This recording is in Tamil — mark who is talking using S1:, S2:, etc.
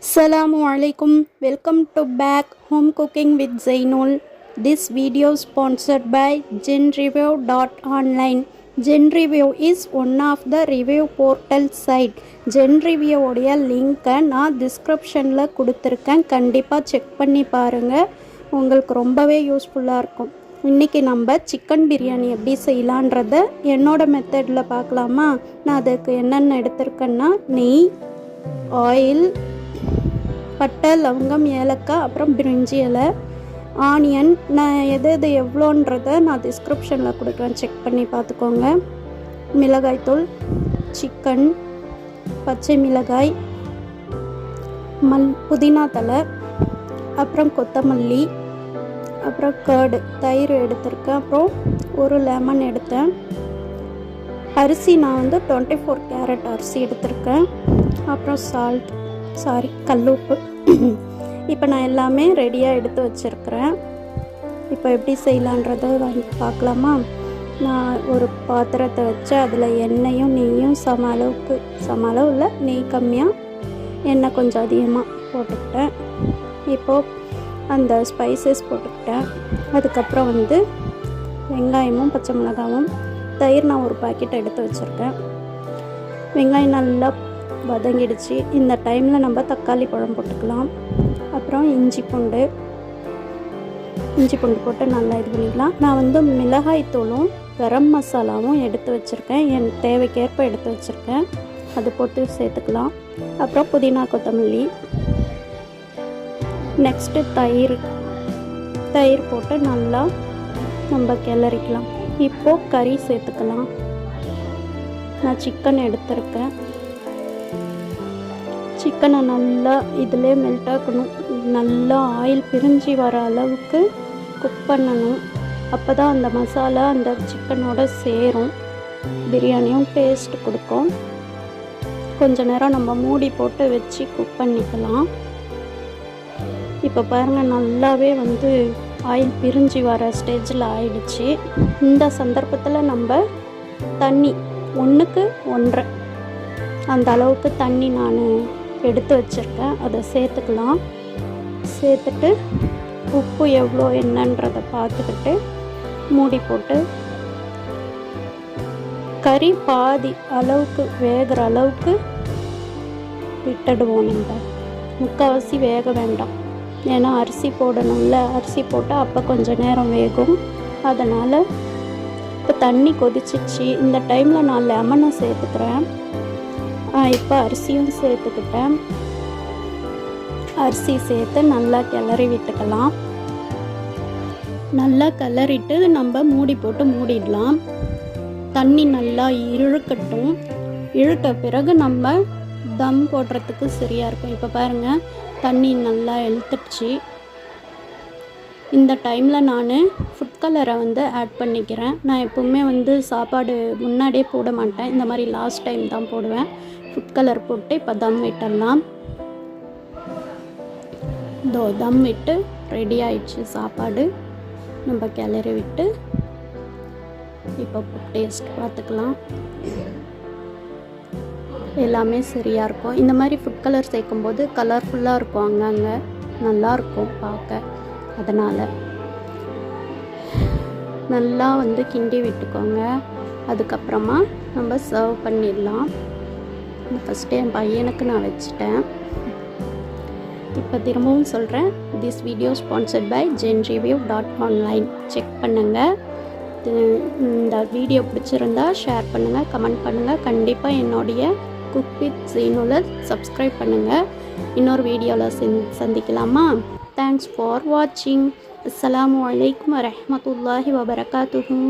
S1: Assalamu alaikum. Welcome to back Home Cooking with Zainul. This video sponsored by GenReview.online. GenReview is one of the review portal site. GenReview உடைய லிங்க்கை நான் டிஸ்கிரிப்ஷனில் கொடுத்துருக்கேன். கண்டிப்பாக செக் பண்ணி பாருங்கள், உங்களுக்கு ரொம்பவே யூஸ்ஃபுல்லாக இருக்கும். இன்றைக்கி நம்ம சிக்கன் பிரியாணி எப்படி செய்யலான்றத என்னோடய மெத்தடில் பார்க்கலாமா? நான் அதுக்கு என்னென்ன எடுத்திருக்கேன்னா நெய், ஆயில், பட்டை, லவங்கம், ஏலக்காய், அப்புறம் பிரிஞ்சி இலை, ஆனியன். நான் எது எவ்வளோன்றதை நான் டிஸ்கிரிப்ஷனில் கொடுக்குறேன், செக் பண்ணி பார்த்துக்கோங்க. மிளகாய்த்தூள், சிக்கன், பச்சை மிளகாய், புதினா தலை, அப்புறம் கொத்தமல்லி, அப்புறம் கர்டு, தயிர் எடுத்திருக்கேன், அப்புறம் ஒரு லெமன் எடுத்தேன். அரிசி நான் 24 கேரட் அரிசி எடுத்திருக்கேன். அப்புறம் கல்லுப்பு. இப்போ நான் எல்லாமே ரெடியாக எடுத்து வச்சுருக்கிறேன். இப்போ எப்படி செய்யலான்றதை பார்க்கலாமா? நான் ஒரு பாத்திரத்தை வச்சு அதில் எண்ணெயும் நெய்யும் சம அளவில் நெய் கம்மியாக எண்ணெய் கொஞ்சம் அதிகமாக போட்டுக்கிட்டேன். இப்போது அந்த ஸ்பைசஸ் போட்டுக்கிட்டேன். அதுக்கப்புறம் வெங்காயமும் பச்சை மிளகாவும், தயிர் நான் ஒரு பாக்கெட் எடுத்து வச்சுருக்கேன். வெங்காயம் நல்லா வதங்கிடுச்சு. இந்த டைமில் நம்ம தக்காளி பழம் போட்டுக்கலாம். அப்புறம் இஞ்சி பூண்டு போட்டு நல்லா இது பண்ணிக்கலாம். நான் மிளகாய் தூளும் கரம் மசாலாவும் எடுத்து வச்சுருக்கேன், என் தேவைக்கேற்ப எடுத்து வச்சுருக்கேன். அது போட்டு சேர்த்துக்கலாம். அப்புறம் புதினா, கொத்தமல்லி, நெக்ஸ்ட்டு தயிர் போட்டு நல்லா நம்ம கிளறிக்கலாம். இப்போது கறி சேர்த்துக்கலாம். நான் சிக்கன் எடுத்திருக்கேன். சிக்கனை நல்லா இதிலே மெல்ட் ஆக்கணும். நல்லா ஆயில் பிரிஞ்சு வர அளவுக்கு குக் பண்ணணும். அப்போ தான் அந்த மசாலா அந்த சிக்கனோட சேரும், பிரியாணியும் டேஸ்ட் கொடுக்கும். கொஞ்ச நேரம் நம்ம மூடி போட்டு வச்சு குக் பண்ணிக்கலாம். இப்போ பாருங்கள், நல்லாவே ஆயில் பிரிஞ்சு வர ஸ்டேஜில் ஆயிடுச்சு. இந்த சந்தர்ப்பத்தில் நம்ம தண்ணி 1க்கு 1.5 அந்த அளவுக்கு தண்ணி நான் எடுத்து வச்சுருக்கேன், அதை சேர்த்துக்கலாம். சேர்த்துட்டு உப்பு எவ்வளோ என்னன்றதை பார்த்துக்கிட்டு மூடி போட்டு கறி பாதி அளவுக்கு வேகிற அளவுக்கு விட்டுடுவோம். நம்ம முக்கால்வாசி வேக வேண்டாம், ஏன்னா அரிசி போடணும்ல. அரிசி போட்டால் அப்போ கொஞ்சம் நேரம் வேகும். அதனால் இப்போ தண்ணி கொதிச்சிச்சு. இந்த டைமில் நான் லெமனை சேர்த்துக்கிறேன். இப்போ அரிசியும் சேர்த்துக்கிட்டேன். அரிசி சேர்த்து நல்லா கிளறி விட்டுக்கலாம். நல்லா கிளறிட்டு நம்ம மூடி போட்டு மூடிடலாம். தண்ணி நல்லா இழுக்கட்டும். இழுக்க பிறகு நம்ம தம் போடுறதுக்கு சரியாக இருக்கும். இப்போ பாருங்கள், தண்ணி நல்லா இழுத்துடுச்சு. இந்த டைமில் நான் ஃபுட் கலரை ஆட் பண்ணிக்கிறேன். நான் எப்போவுமே சாப்பாடு முன்னாடியே போட மாட்டேன், இந்த மாதிரி லாஸ்ட் டைம் தான் போடுவேன். ஃபுட் கலர் போட்டு இப்போ தம் விட்டுடலாம். தம் விட்டு ரெடி ஆயிடுச்சு சாப்பாடு. நம்ம கிளறி விட்டு இப்போ டேஸ்ட் பார்த்துக்கலாம். எல்லாமே சரியாக இருக்கும். இந்த மாதிரி ஃபுட் கலர் சேர்க்கும்போது கலர்ஃபுல்லாக இருக்கும், அங்கங்கே நல்லாயிருக்கும் பார்க்க. அதனால் நல்லா கிண்டி விட்டுக்கோங்க. அதுக்கப்புறமா நம்ம சர்வ் பண்ணிடலாம். ஃபஸ்ட்டு என் பையனுக்கு நான் வச்சுட்டேன். இப்போ திரும்பவும் சொல்கிறேன், this video sponsored by GenReview.online. Check பண்ணுங்கள். இந்த வீடியோ பிடிச்சிருந்தா ஷேர் பண்ணுங்கள், கமெண்ட் பண்ணுங்கள். கண்டிப்பாக என்னுடைய குக் வித் ஜெயினுல சப்ஸ்கிரைப் பண்ணுங்கள். இன்னொரு வீடியோவில் சந்திக்கலாமா? தேங்க்ஸ் ஃபார் வாட்சிங். அஸ்ஸலாமு அலைக்கும் வரஹ்மத்துல்லாஹி வபரகாத்துஹு.